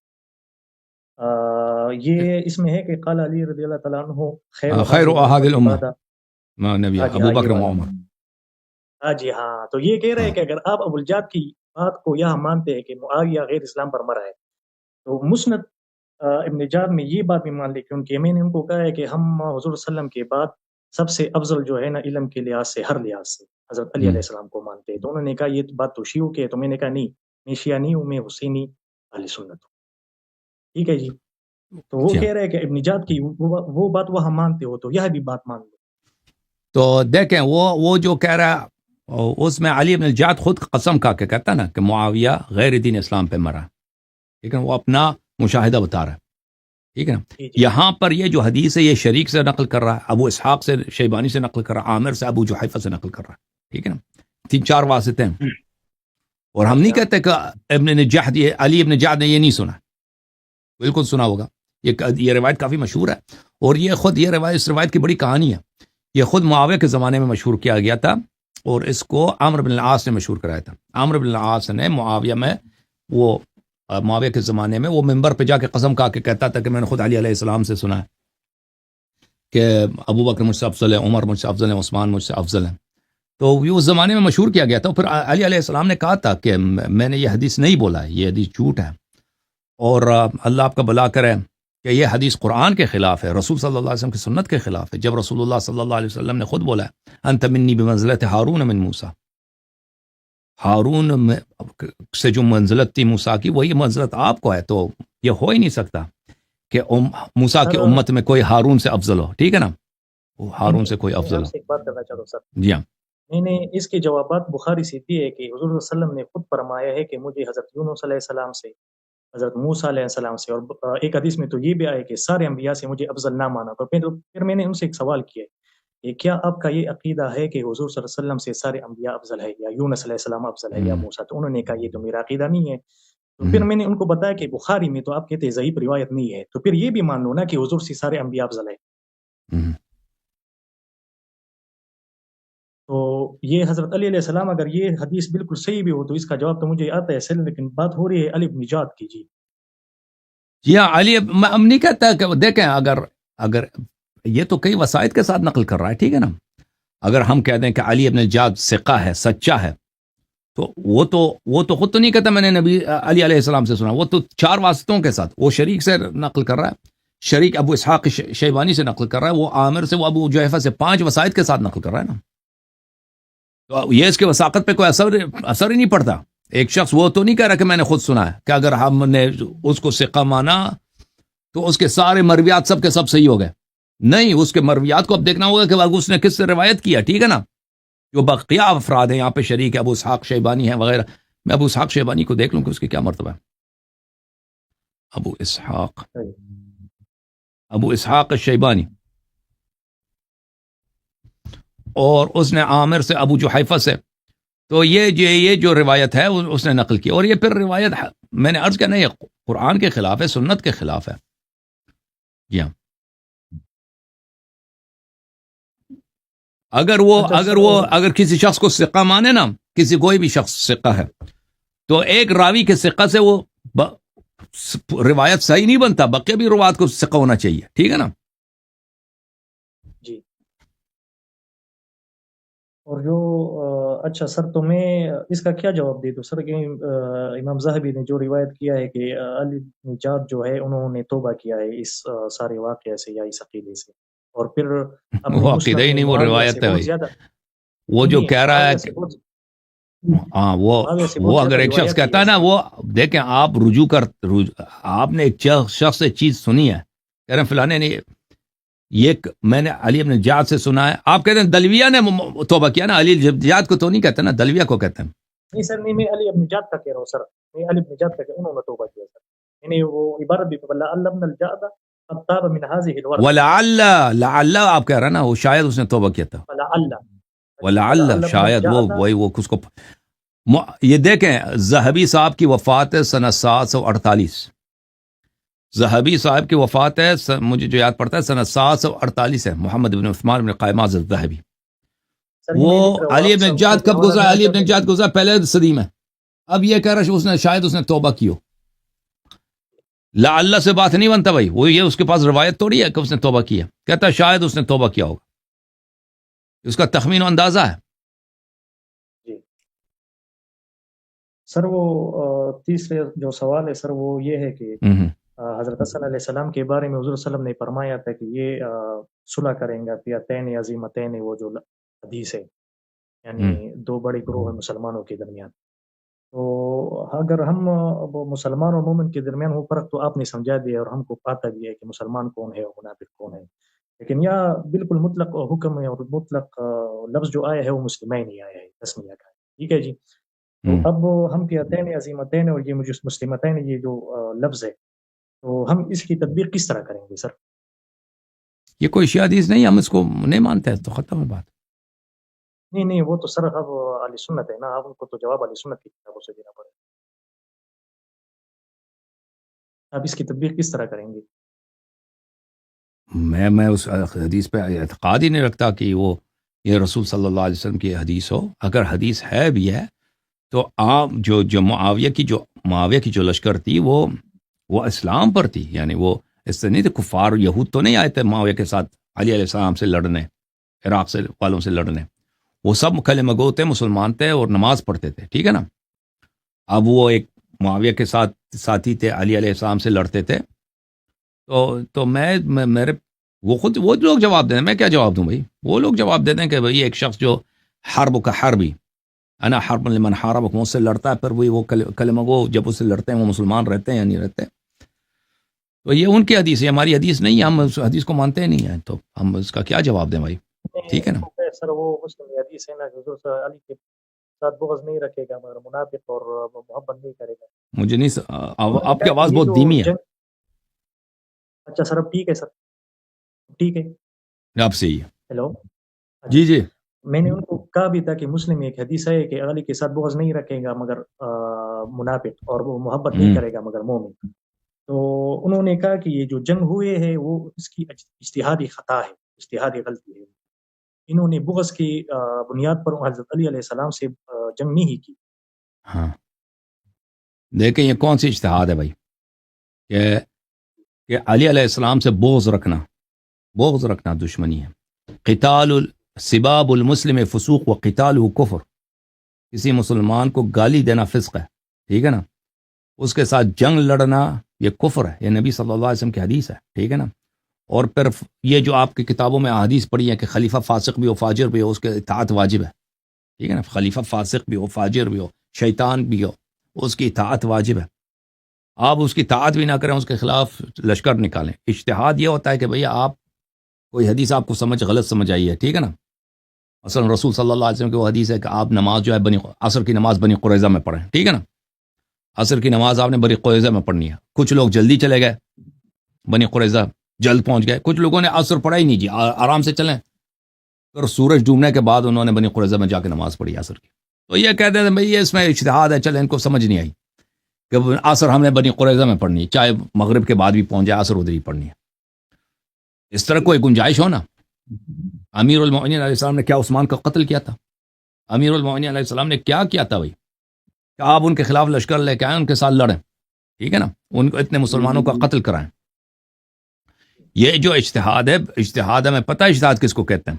یہ اس میں ہے کہ قال علی رضی اللہ تعالیٰ عنہ خیر احد الامہ نبی ابو بکر و عمر. ہاں جی ہاں. تو یہ کہہ رہے ہیں کہ اگر آپ ابو الجعد کی بات کو یہاں مانتے ہیں کہ معاویہ غیر اسلام پر مرا ہے، تو مسند ابن جعد میں یہ بات بھی مان لی، کیونکہ میں نے ان کو کہا ہے کہ ہم حضور صلی اللہ علیہ وسلم کے بعد سب سے افضل جو ہے نا علم کے لحاظ سے، ہر لحاظ سے حضرت علی علیہ السلام کو مانتے ہیں. تو انہوں نے کہا یہ بات تو شیعوں کی ہے. تو میں نے کہا نہیں، میں شیعہ نہیں ہوں، میں حسینی اہل سنت ہوں. ٹھیک ہے جی. تو وہ کہہ رہے ہیں کہ ابن جعد کی وہ بات وہ ہم مانتے ہو تو یہ بھی بات مان لو. تو دیکھیں وہ جو کہہ رہا ہے اس میں علی بن الجعد خود قسم کھا کے کہتا نا کہ معاویہ غیر دین اسلام پہ مرا. ٹھیک ہے، وہ اپنا مشاہدہ بتا رہا ہے. ٹھیک ہے نا. یہاں پر یہ جو حدیث ہے یہ شریک سے نقل کر رہا ہے، ابو اسحاق سے شیبانی سے نقل کر رہا ہے، عامر سے ابو جحیفہ سے نقل کر رہا ہے. ٹھیک ہے نا، 3-4 واسطے ہیں. اور ہم نہیں کہتے کہ ابن جعد علی ابن جعد نے یہ نہیں سنا، بالکل سنا ہوگا. یہ روایت کافی مشہور ہے. اور یہ خود یہ روایت اس روایت کی بڑی کہانی ہے. یہ خود معاویہ کے زمانے میں مشہور کیا گیا تھا اور اس کو عمرو بن العاص نے مشہور کرایا تھا. عمرو بن العاص نے معاویہ میں وہ معاویہ کے زمانے میں وہ ممبر پہ جا کے قسم کھا کے کہتا تھا کہ میں نے خود علی علیہ السلام سے سنا ہے کہ ابو بکر مجھ سے افضل ہے، عمر مجھ سے افضل ہے، عثمان مجھ سے افضل ہے. تو یہ اس زمانے میں مشہور کیا گیا تھا. پھر علی علیہ السلام نے کہا تھا کہ میں نے یہ حدیث نہیں بولا ہے، یہ حدیث جھوٹ ہے، اور اللہ آپ کا بھلا کرے کہ یہ حدیث قرآن کے خلاف ہے، رسول صلی اللہ علیہ وسلم کی سنت کے خلاف ہے، جب رسول اللہ صلی اللہ علیہ وسلم نے خود بولا ہے انت منی بمنزلت ہارون من موسیٰ، ہارون سے جو منزلت تھی موسیٰ کی وہی منزلت آپ کو ہے. تو یہ ہو ہی نہیں سکتا کہ موسیٰ کی امت میں کوئی ہارون سے افضل ہو. ٹھیک ہے نا، وہ ہارون سے کوئی افضل ہو. ایک بات کرنا چاہتا ہوں سر. جی ہاں، میں نے اس کے جوابات بخاری سے دیے ہے کہ حضور صلی اللہ علیہ وسلم نے خود فرمایا ہے کہ مجھے حضرت یونس علیہ السلام سے، حضرت موسیٰ علیہ السلام سے، اور ایک حدیث میں تو یہ بھی آیا کہ سارے انبیاء سے مجھے افضل نہ مانا. پھر میں نے ان سے ایک سوال کیا کہ کیا آپ کا یہ عقیدہ ہے کہ حضور صلی اللہ علیہ وسلم سے سارے انبیاء افضل ہے، یا یونس علیہ السلام افضل ہے، یا موسیٰ؟ تو انہوں نے کہا یہ تو میرا عقیدہ نہیں ہے. تو پھر میں نے ان کو بتایا کہ بخاری میں تو آپ کہتے ہیں ضعیف روایت نہیں ہے، تو پھر یہ بھی مان لو نا کہ حضور سے سارے انبیاء افضل ہے. تو یہ حضرت علی علیہ السلام اگر یہ حدیث بالکل صحیح بھی ہو تو اس کا جواب تو مجھے آتا ہے سر، لیکن بات ہو رہی ہے علی بن نجات کی. جی ہاں، علی ہم نہیں کہتا کہ دیکھیں اگر یہ تو کئی وسائط کے ساتھ نقل کر رہا ہے، ٹھیک ہے نا. اگر ہم کہہ دیں کہ علی ابن جاد ثقہ ہے، سچا ہے، تو وہ تو خود تو نہیں کہتا میں نے نبی علی علیہ السلام سے سنا، وہ تو 4 واسطوں کے ساتھ، وہ شریک سے نقل کر رہا ہے، شریک ابو اسحاق شیبانی سے نقل کر رہا ہے، وہ عامر سے، وہ ابو جحیفہ سے، 5 وسائط کے ساتھ نقل کر رہا ہے نا. تو یہ اس کے وثاقت پہ کوئی اثر ہی نہیں پڑتا. ایک شخص وہ تو نہیں کہہ رہا کہ میں نے خود سنا ہے، کہ اگر ہم نے اس کو ثقہ مانا تو اس کے سارے مرویات سب کے سب صحیح ہو گئے. نہیں، اس کے مرویات کو اب دیکھنا ہوگا کہ اس نے کس سے روایت کیا. ٹھیک ہے نا، جو بقیہ افراد ہیں یہاں پہ شریک ہے، ابو اسحاق شیبانی ہیں وغیرہ. میں ابو اسحاق شیبانی کو دیکھ لوں کہ اس کی کیا مرتبہ ہے. ابو اسحاق شیبانی، اور اس نے عامر سے، ابو جحیفہ سے. تو یہ جو روایت ہے اس نے نقل کی، اور یہ پھر روایت میں نے عرض کیا نہیں، قرآن کے خلاف ہے، سنت کے خلاف ہے. جی ہاں، اگر کسی شخص کو ثقہ مانے نا، کسی کوئی بھی شخص ثقہ ہے، تو ایک راوی کے ثقہ سے وہ روایت صحیح نہیں بنتا، بقیہ بھی روایت کو ثقہ ہونا چاہیے. ٹھیک ہے نا. جی. اور جو اچھا سر، تو میں اس کا کیا جواب دے دوں سر کہ امام ذہبی نے جو روایت کیا ہے کہ علی نجات جو ہے انہوں نے توبہ کیا ہے اس سارے واقعے سے یا اس عقیدے سے، اور پھر اپنے وہ عقیدہ مسند ہی میں نہیں، وہ معاویہ روایت سے ہے بہت بھائی. زیادہ، وہ جو کہہ رہا ہے معاویہ سے بہت معاویہ سے وہ بہت اگر زیادہ ایک شخص روایت کی کہتا ہے نا، وہ دیکھیں آپ آپ نے ایک شخص سے چیز سنی ہے، کہہ رہے ہیں فلانے نے یہ میں نے علی ابن جعد سے سنا ہے، آپ کہتے ہیں دلویہ نے توبہ کیا نا. علی جعد کو تو نہیں کہتے نا، دلویہ کو کہتے ہیں. نہیں سر، نہیں، میں علی ابن جعد کا کہہ رہا ہوں سر، میں علی ابن جعد کا کہ انہوں نے توبہ کیا سر. یعنی وہ عبارت بھی اللہ ابن الجعد قد تاب من هذه الورقه، ولعل آپ کہہ رہے ہیں نا، وہ شاید اس نے توبہ کیا تھا. ولعل شاید وہ اس کو یہ دیکھیں، ذہبی صاحب کی وفات ہے سنہ 748. ذہبی صاحب کی وفات ہے مجھے جو یاد پڑتا ہے سنہ 748 ہے. محمد بن عثمان بن قائماز الذہبی. وہ علی ابن جعد کب گزرا؟ علی ابن جعد گزرا پہلے صدی میں. اب یہ کہہ رہا ہے شاید اس نے توبہ کی ہو. لعل سے بات نہیں بنتا بھائی، وہ یہ اس کے پاس روایت توڑی ہے کہ اس نے توبہ کیا، کہتا ہے شاید اس نے توبہ کیا ہوگا، اس کا تخمین و اندازہ ہے. جی سر، وہ تیسرے جو سوال ہے سر وہ یہ ہے کہ حضرت حسن علیہ السلام کے بارے میں حضور صلی اللہ علیہ وسلم نے فرمایا تھا کہ یہ صلح کریں گا فئتین عظیمتین، وہ جو حدیث ہے، یعنی 2 بڑے گروہ ہیں مسلمانوں کے درمیان. تو اگر ہم مسلمان اور مومن کے درمیان وہ فرق تو آپ نے سمجھا دیا، اور ہم کو پتہ بھی ہے کہ مسلمان کون ہے اور منافق کون ہے، لیکن یہ بالکل مطلق حکم ہے اور مطلق لفظ جو آیا ہے وہ مسلمین ہی آیا ہے، تسمیہ کا ہے. ٹھیک ہے جی. تو اب ہم فئتین عظیمتین اور یہ مجھے مسلمتین، یہ جو لفظ ہے، تو ہم اس کی تطبیق کس طرح کریں گے سر؟ یہ کوئی شیعہ حدیث نہیں، ہم اس کو نہیں مانتے ہیں تو ختم ہے بات. نہیں، وہ تو سر اب اہل سنت ہے نا، اب ان کو تو جواب اہل سنت کی کتابوں سے دینا پڑے. اب اس کی تطبیق کس طرح کریں گے؟ میں اس حدیث پہ اعتقاد ہی نہیں رکھتا کہ وہ یہ رسول صلی اللہ علیہ وسلم کی حدیث ہو. اگر حدیث ہے بھی ہے تو آپ جو معاویہ کی جو لشکر تھی وہ اسلام پر تھی. یعنی وہ اس سے نہیں تھے کفار یہود تو نہیں آئے تھے معاویہ کے ساتھ علی علیہ السلام سے لڑنے، عراق سے والوں سے لڑنے. وہ سب کلمہ گو تھے، مسلمان تھے اور نماز پڑھتے تھے. ٹھیک ہے نا. اب وہ ایک معاویہ کے ساتھی تھے، علی علیہ السلام سے لڑتے تھے. تو میرے وہ لوگ جواب دیں، میں کیا جواب دوں بھائی؟ وہ لوگ جواب دیتے ہیں کہ بھائی ایک شخص جو حرب کا حربی انا حرب لمن حاربک مجھ سے لڑتا ہے، پھر وہ کلمہ گو جب اس سے لڑتے ہیں وہ مسلمان رہتے ہیں یا نہیں رہتے. تو یہ ان کی حدیث ہے، ہماری حدیث نہیں ہے، ہم اس حدیث کو مانتے ہی نہیں ہیں، تو ہم اس کا کیا جواب دیں بھائی؟ ٹھیک ہے نا. سر وہ مسلم حدیث ہے نا کہ حضور علی کے ساتھ بغض نہیں رکھے گا مگر منافق اور محبت نہیں کرے گا. مجھے نہیں آپ کی آواز بہت دھیمی ہے. اچھا سر اب ٹھیک ہے سر، ٹھیک ہے آپ صحیح ہے. ہیلو جی جی میں نے ان کو کہا بھی تھا کہ مسلم میں ایک حدیث ہے کہ علی کے ساتھ بغض نہیں رکھے گا مگر منافق اور وہ محبت نہیں کرے گا مگر مومن. تو انہوں نے کہا کہ یہ جو جنگ ہوئے ہے وہ اس کی اجتہادی خطا ہے، اجتہادی غلطی ہے. انہوں نے بغض کی بنیاد پر حضرت علی علیہ السلام سے جنگ نہیں کی. ہاں دیکھیں یہ کون سی اجتہاد ہے بھائی کہ علی علیہ السلام سے بغض رکھنا دشمنی ہے. قتال سباب المسلم فسوق و قتالہ کفر. کسی مسلمان کو گالی دینا فسق ہے. ٹھیک ہے نا. اس کے ساتھ جنگ لڑنا یہ کفر ہے. یہ نبی صلی اللہ علیہ وسلم کی حدیث ہے. ٹھیک ہے نا. اور پھر یہ جو آپ کی کتابوں میں احادیث پڑھی ہے کہ خلیفہ فاسق بھی ہو فاجر بھی ہو اس کے اطاعت واجب ہے. ٹھیک ہے نا. خلیفہ فاسق بھی ہو فاجر بھی ہو شیطان بھی ہو اس کی اطاعت واجب ہے. آپ اس کی اطاعت بھی نہ کریں، اس کے خلاف لشکر نکالیں. اجتہاد یہ ہوتا ہے کہ بھئی آپ کوئی حدیث آپ کو غلط سمجھ آئی ہے. ٹھیک ہے نا. مثلا رسول صلی اللہ علیہ وسلم کی وہ حدیث ہے کہ آپ نماز جو ہے عصر کی نماز بنی قریظہ میں پڑھیں. ٹھیک ہے نا. عصر کی نماز آپ نے بنی قریظہ میں پڑھنی ہے. کچھ لوگ جلدی چلے گئے بنی قریظہ، جلد پہنچ گئے. کچھ لوگوں نے عصر پڑھا ہی نہیں، جی آرام سے چلیں. پھر سورج ڈوبنے کے بعد انہوں نے بنی قریظہ میں جا کے نماز پڑھی عصر کی. تو یہ کہتے ہیں بھئی یہ اس میں اجتہاد ہے، چلیں ان کو سمجھ نہیں آئی کہ عصر ہم نے بنی قریظہ میں پڑھنی ہے، چاہے مغرب کے بعد بھی پہنچ جائے عصر ادھر ہی پڑھنی ہے. اس طرح کوئی گنجائش ہو نا. امیر المؤمنین علیہ السلام نے کیا عثمان کا قتل کیا تھا؟ امیر المؤمنین علیہ السلام نے کیا تھا بھائی کہ آپ ان کے خلاف لشکر لے کے آئیں، ان کے ساتھ لڑیں. ٹھیک ہے نا. ان کو اتنے مسلمانوں کا قتل کرائیں. یہ جو اجتہاد ہے میں پتہ اجتہاد کس کو کہتے ہیں.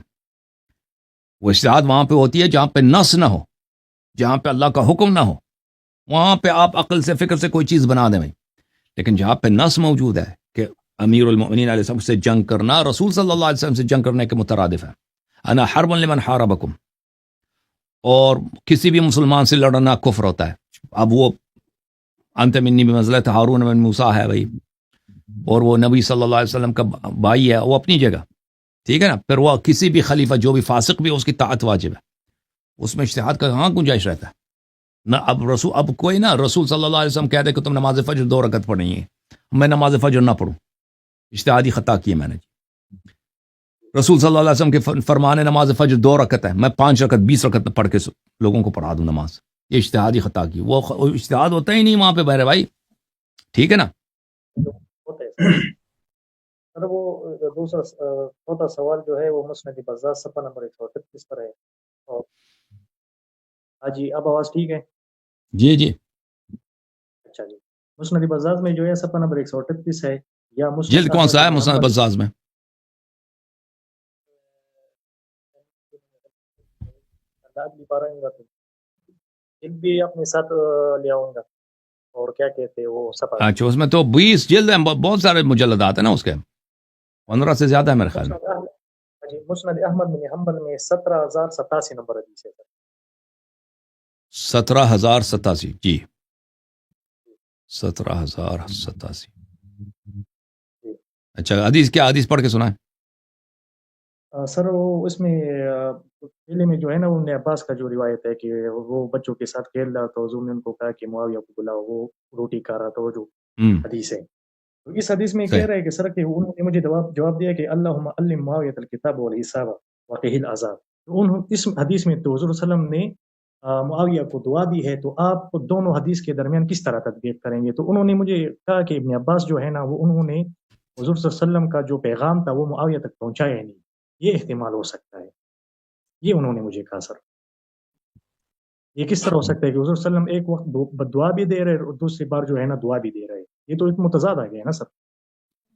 وہ اجتہاد وہاں پہ ہوتی ہے جہاں پہ نص نہ ہو، جہاں پہ اللہ کا حکم نہ ہو، وہاں پہ آپ عقل سے فکر سے کوئی چیز بنا دیں بھائی. لیکن جہاں پہ نص موجود ہے کہ امیر المؤمنین علیہ السلام سے جنگ کرنا رسول صلی اللہ علیہ وسلم سے جنگ کرنے کے مترادف ہے. انا حرب لمن حاربکم. اور کسی بھی مسلمان سے لڑنا کفر ہوتا ہے. اب وہ انت منی بمنزلۃ ہارون من موسیٰ ہے بھائی، اور وہ نبی صلی اللہ علیہ وسلم کا بھائی ہے، وہ اپنی جگہ. ٹھیک ہے نا. پھر وہ کسی بھی خلیفہ جو بھی فاسق بھی اس کی طاعت واجب ہے. اس میں اجتہاد کا کہاں گنجائش رہتا ہے نا. اب کوئی نا رسول صلی اللہ علیہ وسلم کہہ دے کہ تم نماز فجر 2 رکعت پڑھنی ہے، میں نماز فجر نہ پڑھوں، اجتہادی خطا کی ہے میں نے. رسول صلی اللہ علیہ وسلم کے فرمان نماز فجر 2 رکعت ہے، میں 5 رکعت 20 رکعت پڑھ کے لوگوں کو پڑھا دوں نماز. یہ اجتہادی خطا کی. وہ اجتہاد ہوتا ہی نہیں وہاں پہ بہرے بھائی. ٹھیک ہے نا. سر وہ دوسرا چوتھا سوال جو ہے وہ مسند بزاز صفحہ نمبر 138 پر ہے. اور ہاں جی اب آواز ٹھیک ہے؟ جی جی اچھا جی. مسند بزاز میں جو ہے صفحہ نمبر 138 ہے یا جلد کون سا ہے مسند بزاز میں؟ جلد بھی اپنے ساتھ لے آؤں گا. اور کیا کہتے ہیں وہ صفحہ. اچھا اس میں تو 20 جلد ہیں، بہت سارے مجلدات ہیں نا، اس کے 15 سے زیادہ ہے میرے خیال میں. مسند احمد بن حنبل میں 17087 نمبر حدیث ہے. 17087 جی 17087. اچھا حدیث کیا حدیث پڑھ کے سنائیں. سر وہ اس میں پہلے میں جو ہے نا ابن عباس کا جو روایت ہے کہ وہ بچوں کے ساتھ کھیل رہا تو حضور نے ان کو کہا کہ معاویہ کو بلاؤ، وہ روٹی کھا رہا تھا. وہ جو حدیث ہے تو اس حدیث میں کہہ رہا ہے کہ سر کہ انہوں نے مجھے جواب دیا کہ اللہم علم معاویہ الکتاب والحساب وقہ العذاب. اس حدیث میں تو حضور صلی اللہ علیہ وسلم نے معاویہ کو دعا دی ہے، تو آپ دونوں حدیث کے درمیان کس طرح تطبیق کریں گے؟ تو انہوں نے مجھے کہا کہ ابن عباس جو ہے نا وہ انہوں نے حضور صلی اللہ علیہ وسلم کا جو پیغام تھا وہ معاویہ تک پہنچایا نہیں، یہ احتمال ہو سکتا ہے، یہ انہوں نے مجھے کہا سر۔ یہ کس طرح ہو سکتا ہے کہ حضور صلی اللہ علیہ وسلم ایک وقت بد دعا بھی دے رہے اور دوسری بار جو ہے نا دعا بھی دے رہے، یہ تو ایک متضاد آ گیا نا سر۔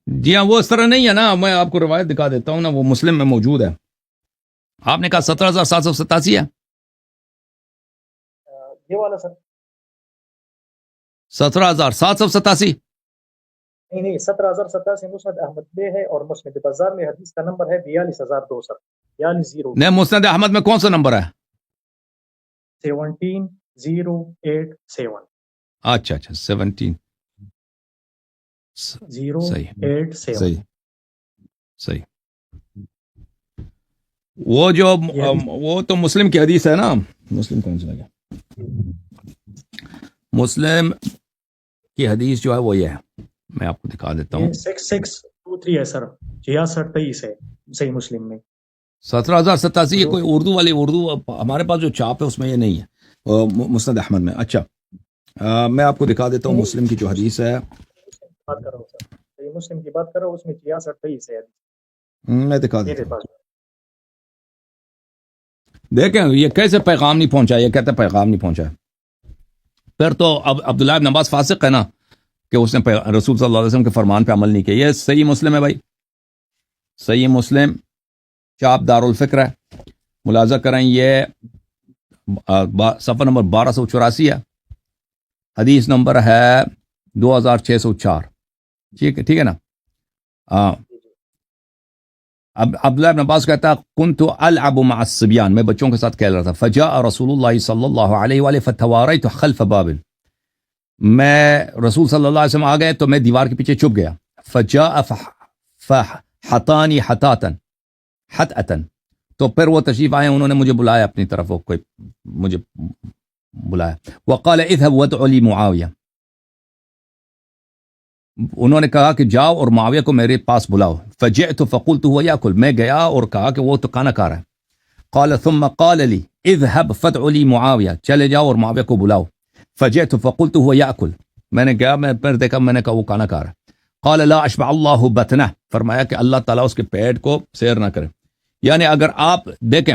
جی ہاں، وہ اس طرح نہیں ہے نا، میں آپ کو روایت دکھا دیتا ہوں نا، وہ مسلم میں موجود ہے۔ آپ نے کہا 17,787 ہے، یہ والا سر 17,787۔ نہیں 17,087 مسند احمد میں ہے، اور مسند بزار میں حدیث کا نمبر ہے 42,002 سر، 42,002 نہیں، مسند احمد میں کون سا نمبر ہے؟ 17087 اچھا 17 087 صحیح۔ وہ تو مسلم کی حدیث ہے نا، مسلم کون سا گیا؟ مسلم کی حدیث جو ہے وہ یہ ہے، میں آپ کو دکھا دیتا ہوں۔ 6623 ہے سر، 6623 ہے صحیح مسلم میں۔ 17,087 یہ کوئی اردو ہمارے پاس جو چاپ ہے اس میں یہ نہیں ہے مسند احمد میں۔ اچھا میں آپ کو دکھا دیتا ہوں مسلم کی جو حدیث ہے، بات کر رہا ہوں سر، صحیح مسلم کی بات کر رہا ہوں، اس میں 6623 ہے میں دکھا دیتا میرے ہوں۔ پاس۔ دیکھیں یہ کیسے پیغام نہیں پہنچا، یہ کہتے پیغام نہیں پہنچا، پھر تو اب عبداللہ ابن عباس فاسق ہے نا کہ اس نے رسول صلی اللہ علیہ وسلم کے فرمان پہ عمل نہیں کیا۔ یہ صحیح مسلم ہے بھائی، صحیح مسلم چاپ دار الفکر ہے، ملاحظہ کریں، یہ صفحہ نمبر 1284 ہے، حدیث نمبر ہے 2604۔ ٹھیک ہے نا۔ اب عبداللہ ابن عباس کہتا ہے کنت العب مع الصبیان، میں بچوں کے ساتھ کھیل رہا تھا، فجاء رسول اللہ صلی اللہ علیہ وآلہ فتواريت خلف باب، میں رسول صلی اللہ علیہ وسلم آ گئے تو میں دیوار کے پیچھے چھپ گیا، فجاء فحطانی حطاتا حطأتا، تو پھر وہ تشریف آئے، انہوں نے مجھے بلایا اپنی طرف، کوئی مجھے بلایا، وقال اذهب وادع لي معاویہ، انہوں نے کہا کہ جاؤ اور معاویہ کو میرے پاس بلاؤ، فجئت فقلت هو ياكل، میں گیا اور کہا کہ وہ تو کھانا کھا رہا ہے، قال ثم قال لي اذهب فادع لي معاویہ، چلے جاؤ اور معاویہ کو بلاؤ، فجئت فقلت هو ياكل، میں نے گیا، میں پھر دیکھا، میں نے کہا وہ کھانا کھا رہا ہے، قال لا اشبع اللہ بطنہ، فرمایا کہ اللہ تعالیٰ اس کے پیٹ کو سیر نہ کرے۔ یعنی اگر آپ دیکھیں،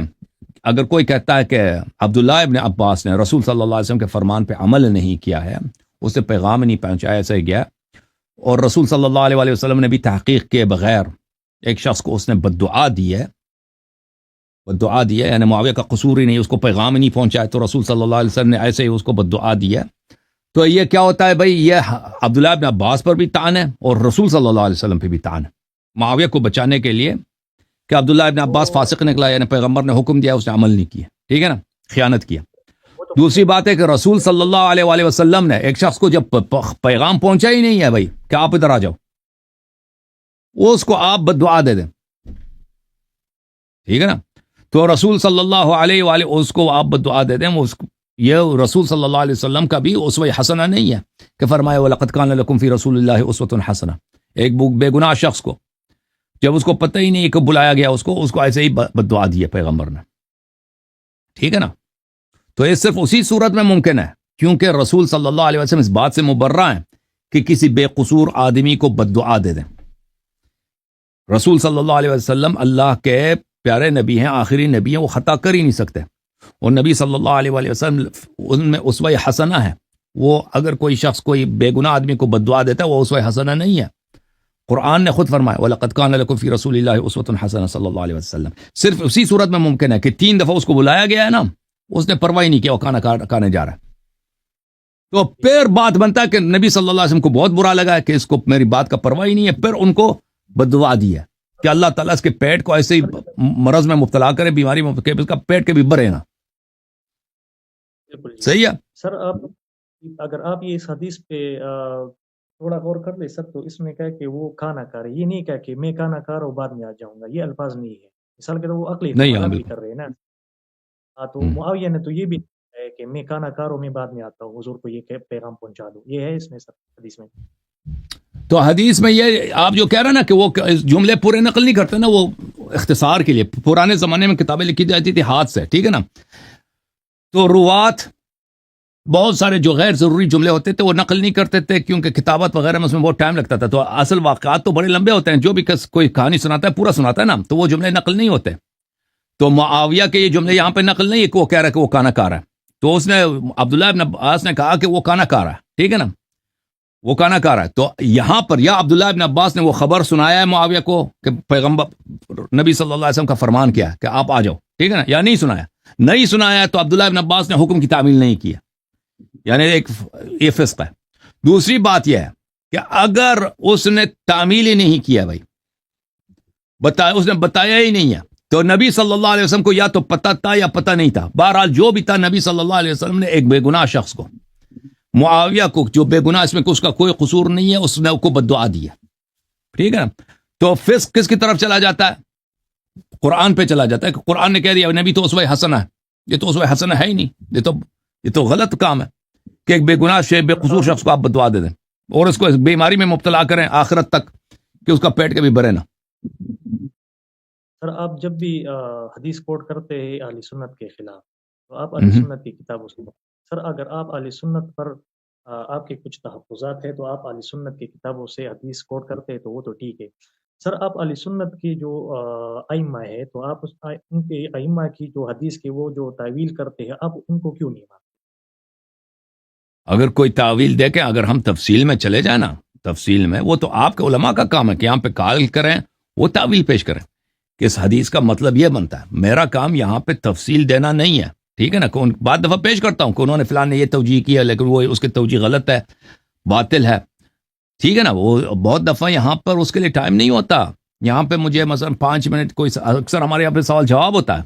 اگر کوئی کہتا ہے کہ عبداللہ ابن عباس نے رسول صلی اللہ علیہ وسلم کے فرمان پہ عمل نہیں کیا ہے، اسے پیغام نہیں پہنچایا، ایسا ہی گیا، اور رسول صلی اللہ علیہ وسلم نے بھی تحقیق کے بغیر ایک شخص کو اس نے بددعا دی ہے، یعنی معاویہ کا قصور ہی نہیں، اس کو پیغام ہی نہیں پہنچایا، تو رسول صلی اللہ علیہ وسلم نے ایسے ہی اس کو بددعا دی ہے، تو یہ کیا ہوتا ہے بھائی، یہ عبداللہ ابن عباس پر بھی طعن ہے اور رسول صلی اللہ علیہ وسلم پہ بھی طعن ہے، معاویہ کو بچانے کے لیے کہ عبداللہ ابن عباس فاسق نکلا، یعنی پیغمبر نے حکم دیا، اس نے عمل نہیں کیا، ٹھیک ہے نا، خیانت کیا۔ دوسری بات ہے کہ رسول صلی اللہ علیہ وآلہ وسلم نے ایک شخص کو جب پیغام پہنچا ہی نہیں ہے بھائی کہ آپ ادھر آ جاؤ، وہ اس کو آپ بددعا دے دیں، ٹھیک ہے نا، تو رسول صلی اللہ علیہ وآلہ اس کو آپ بددعا دے دیں، یہ رسول صلی اللہ علیہ وسلم کا بھی اسوہ حسنہ نہیں ہے کہ فرمایا وَلَقَدْ كَانَ لَكُمْ فِي رَسُولِ اللَّهِ أُسْوَةٌ حَسَنَةٌ، ایک بے گناہ شخص کو جب اس کو پتہ ہی نہیں کہ بلایا گیا، اس کو ایسے ہی بددعا دی ہے پیغمبر نے، ٹھیک ہے نا۔ تو یہ صرف اسی صورت میں ممکن ہے کیونکہ رسول صلی اللہ علیہ وسلم اس بات سے مبرہ ہیں کہ کسی بے قصور آدمی کو بددعا دے دیں۔ رسول صلی اللہ علیہ وسلم اللہ کے پیارے نبی ہیں، آخری نبی ہیں، وہ خطا کر ہی نہیں سکتے، اور نبی صلی اللہ علیہ وسلم ان میں اسوہ حسنہ ہے، وہ اگر کوئی شخص کوئی بے گناہ آدمی کو بددعا دیتا ہے وہ اسوہ حسنہ نہیں ہے۔ قرآن نے خود فرمایا وَلَقَدْ كَانَ لَكُمْ فِي رَسُولِ اللَّهِ أُسْوَةٌ حَسَنَةٌ صلی اللہ علیہ وسلم، صرف اسی صورت میں ممکن ہے کہ 3 دفعہ اس کو بلایا گیا ہے نا، اس نے پرواہ نہیں کیا، وہ کھانا کھانے جا رہا ہے، تو پھر بات بنتا ہے کہ نبی صلی اللہ علیہ وسلم کو بہت برا لگا ہے کہ اس کو میری بات کا پرواہ ہی نہیں ہے، پھر ان کو بددعا دی ہے کہ اللہ تعالیٰ اس کے پیٹ کو ایسے ہی مرض میں مبتلا کرے، بیماری میں، کہ اس کا پیٹ کے بھی بھرے نا۔ صحیح ہے سر، اگر آپ یہ اس حدیث پہ تھوڑا غور کر لیں سر، تو اس میں کہا کہ وہ کھانا کھا رہے، یہ نہیں کہا کہ میں کھانا کھا رہا ہوں بعد میں آ جاؤں گا، یہ الفاظ نہیں ہے، مثال کے تو وہ عقلی بھی کر رہے ہیں نا، تو معاویہ نے تو یہ بھی ہے کہ میں کھانا کھا رہا ہوں، میں بعد میں آتا ہوں، حضور کو یہ پیغام پہنچا دو، یہ ہے اس میں سر حدیث میں۔ تو حدیث میں یہ آپ جو کہہ رہے ہیں نا کہ وہ جملے پورے نقل نہیں کرتے نا، وہ اختصار کے لیے، پرانے زمانے میں کتابیں لکھی جاتی تھی ہاتھ سے، ٹھیک ہے نا، تو روات بہت سارے جو غیر ضروری جملے ہوتے تھے وہ نقل نہیں کرتے تھے کیونکہ کتابت وغیرہ میں اس میں بہت ٹائم لگتا تھا. تو اصل واقعات تو بڑے لمبے ہوتے ہیں, جو بھی کوئی کہانی سناتا ہے پورا سناتا ہے نا, تو وہ جملے نقل نہیں ہوتے. تو معاویہ کے یہ جملے یہاں پہ نقل نہیں ہے کہ وہ کہہ رہا ہے کہ وہ کانا کھا رہا ہے. تو اس نے عبداللہ ابن عباس نے کہا کہ وہ کانا کھا رہا ہے, ٹھیک ہے نا, وہ کانا کھا رہا ہے. تو یہاں پر یا عبداللہ ابن عباس نے وہ خبر سنایا ہے معاویہ کو کہ پیغمبر نبی صلی اللہ علیہ وسلم کا فرمان کیا ہے کہ آپ آ جاؤ, ٹھیک ہے نا, یا نہیں سنایا. نہیں سنایا تو عبداللہ ابن عباس نے حکم کی تعمیل نہیں کیا, یعنی ایک یہ فسق ہے. دوسری بات یہ ہے کہ اگر اس نے تعمیل ہی نہیں کیا بھائی, اس نے بتایا ہی نہیں ہے, تو نبی صلی اللہ علیہ وسلم کو یا تو پتہ تھا یا پتہ نہیں تھا. بہرحال جو بھی تھا, نبی صلی اللہ علیہ وسلم نے ایک بے گناہ شخص کو, معاویہ کو, جو بے گناہ, اس میں اس کا کوئی قصور نہیں ہے, اس نے کو بددعا دی ہے, ٹھیک ہے نا. تو فسق کس کی طرف چلا جاتا ہے؟ قرآن پہ چلا جاتا ہے کہ قرآن نے کہہ دیا نبی تو اسوہ حسنہ ہے. یہ تو اسوہ حسنہ ہے ہی نہیں, یہ تو غلط کام ہے کہ ایک بے گناہ بے قصور شخص کو آپ بددعا دے دیں اور اس کو اس بیماری میں مبتلا کریں آخرت تک کہ اس کا پیٹ کبھی بھرے نہ. سر آپ جب بھی حدیث کوٹ کرتے ہیں اہل سنت کے خلاف, تو آپ اہل سنت کی کتابوں سے, سر اگر آپ اہل سنت پر آپ کے کچھ تحفظات ہیں تو آپ اہل سنت کی کتابوں سے حدیث کوٹ کرتے ہیں تو وہ تو ٹھیک ہے. سر آپ اہل سنت کی جو ائمہ ہے تو آپ ان کے ائمہ کی جو حدیث کے وہ جو تعویل کرتے ہیں آپ ان کو کیوں نہیں مانتے؟ اگر کوئی تعویل دے کے اگر ہم تفصیل میں چلے جائیں نا, تفصیل میں, وہ تو آپ کے علماء کا کام ہے کہ یہاں پہ قائل کریں, وہ تعویل پیش کریں کہ اس حدیث کا مطلب یہ بنتا ہے. میرا کام یہاں پہ تفصیل دینا نہیں ہے, ٹھیک ہے نا. بعد دفعہ پیش کرتا ہوں کہ انہوں نے فلان نے یہ توجیہ کیا لیکن وہ اس کی توجیہ غلط ہے, باطل ہے, ٹھیک ہے نا. وہ بہت دفعہ یہاں پر اس کے لیے ٹائم نہیں ہوتا. یہاں پہ مجھے مثلا 5 منٹ, کوئی اکثر ہمارے یہاں پہ سوال جواب ہوتا ہے,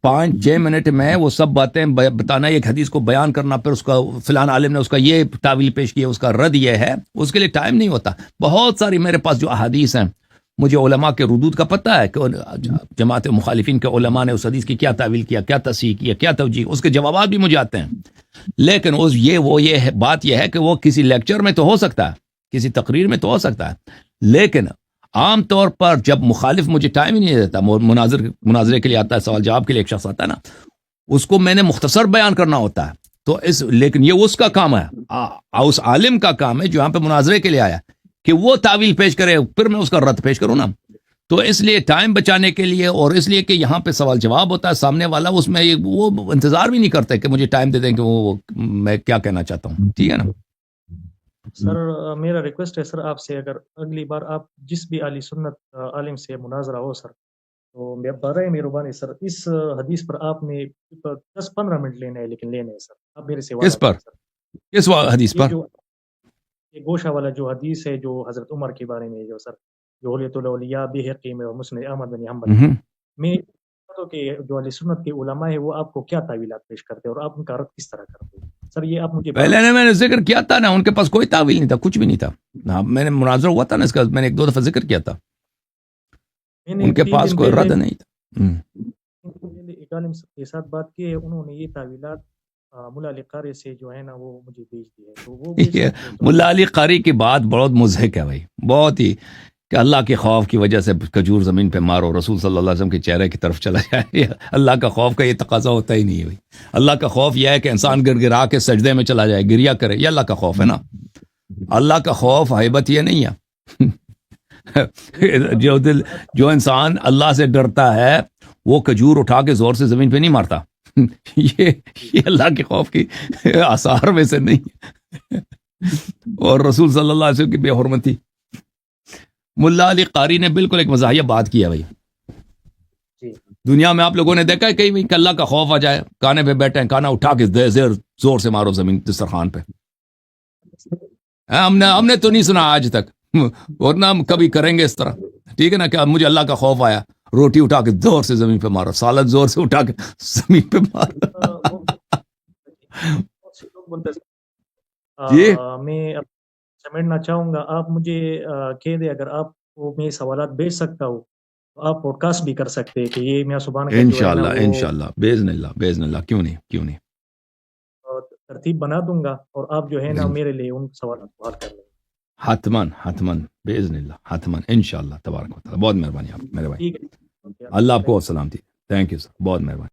5-6 منٹ میں وہ سب باتیں بتانا, ایک حدیث کو بیان کرنا, پھر اس کا فلان عالم نے اس کا یہ تعویل پیش کیا, اس کا رد یہ ہے, اس کے لیے ٹائم نہیں ہوتا. بہت ساری میرے پاس جو احادیث ہیں, مجھے علماء کے ردود کا پتہ ہے کہ جماعت مخالفین کے علماء نے اس حدیث کی کیا تعویل کیا, کیا تصحیح کیا, کیا توجیہ, اس کے جوابات بھی مجھے آتے ہیں. لیکن بات یہ ہے کہ وہ کسی لیکچر میں تو ہو سکتا ہے, کسی تقریر میں تو ہو سکتا ہے, لیکن عام طور پر جب مخالف مجھے ٹائم ہی نہیں دیتا, مناظرے کے لیے آتا ہے, سوال جواب کے لیے ایک شخص آتا ہے نا, اس کو میں نے مختصر بیان کرنا ہوتا ہے. تو لیکن یہ اس کا کام ہے, اس عالم کا کام ہے جو یہاں پہ مناظرے کے لیے آیا کہ وہ تعویل پیش کرے, پھر میں اس کا رد پیش کروں نا. تو اس لیے ٹائم بچانے کے لیے اور اس لیے کہ یہاں پہ سوال جواب ہوتا ہے, سامنے والا اس میں وہ انتظار بھی نہیں کرتے کہ مجھے ٹائم دے دیں کہ وہ میں کیا کہنا چاہتا ہوں, ٹھیک ہے نا. سر میرا ریکویسٹ ہے سر آپ سے, اگر اگلی بار آپ جس بھی اہل سنت عالم سے مناظرہ ہو سر, تو برائے مہربانی سر اس حدیث پر آپ نے 10-15 منٹ لینے ہیں, لیکن لینے ہیں سر. آپ میرے سے کس پر, کس حدیث پر؟ یہ گوشہ والا جو حدیث ہے جو حضرت عمر کے بارے میں, جو سر جو حلیۃ الاولیاء بحقی میں مسند احمد بن حنبل میں, کہ جو اہل سنت کے علماء ہے وہ آپ کو کیا تعویلات پیش کرتے ہیں اور آپ ان کا رد کس طرح کرتے ہیں سر, یہ آپ مجھے پہلے میں نے ذکر کیا تھا نا, ان کے پاس کوئی تعویل نہیں تھا, کچھ بھی نہیں تھا. میں نے مناظرہ ہوا تھا نا اس کا, میں نے 1-2 دفعہ ذکر کیا تھا, ان کے پاس کوئی رد نہیں تھا. ایک عالم کے ساتھ بات کی ہے, انہوں نے یہ تعویلات ملا علی قاری سے جو ہے نا وہ مجھے بھیج دی ہے. تو وہ ملا علی قاری کی بات بہت مضحک ہے بھائی, بہت ہی, کہ اللہ کے خوف کی وجہ سے کھجور زمین پہ مارو, رسول صلی اللہ علیہ وسلم کے چہرے کی طرف چلا جائے. اللہ کا خوف کا یہ تقاضا ہوتا ہی نہیں ہے بھائی. اللہ کا خوف یہ ہے کہ انسان گر گرا کے سجدے میں چلا جائے, گریا کرے, یہ اللہ کا خوف ہے نا. اللہ کا خوف ہیبت یہ نہیں ہے. جو انسان اللہ سے ڈرتا ہے وہ کھجور اٹھا کے زور سے زمین پہ نہیں مارتا. یہ اللہ کے خوف کی آثار میں سے نہیں. اور رسول صلی اللہ علیہ وسلم کی بے حرمتی. ملا علی قاری نے بالکل ایک مزاحیہ بات کی ہے بھائی. دنیا میں آپ لوگوں نے دیکھا ہے کہیں کہ اللہ کا خوف آ جائے, کانے پہ بیٹھے ہیں, کانا اٹھا کے زور سے مارو زمین دسترخوان پہ. ہم نے تو نہیں سنا آج تک, اور نہ ہم کبھی کریں گے اس طرح, ٹھیک ہے نا. کہ مجھے اللہ کا خوف آیا, روٹی اٹھا کے زور سے زمین پہ مارو, سالت زور سے اٹھا کے زمین پہ مارو. جی میں سمجھنا چاہوں گا, آپ مجھے کہہ دیں اگر آپ کو میں سوالات بھیج سکتا ہوں تو آپ پوڈ کاسٹ بھی کر سکتے ہیں کہ یہ میاں سبحان کا انشاءاللہ باذن اللہ, کیوں نہیں ترتیب بنا دوں گا, اور آپ جو ہے نا میرے لیے ان سوالات کو حل کر لیں. حتمن باذن اللہ, حتمن انشاءاللہ تبارک و تعالی. بہت مہربانی آپ, میرے بھائی. ٹھیک ہے, اللہ آپ کو سلامتی. تھینک یو سر, بہت مہربانی.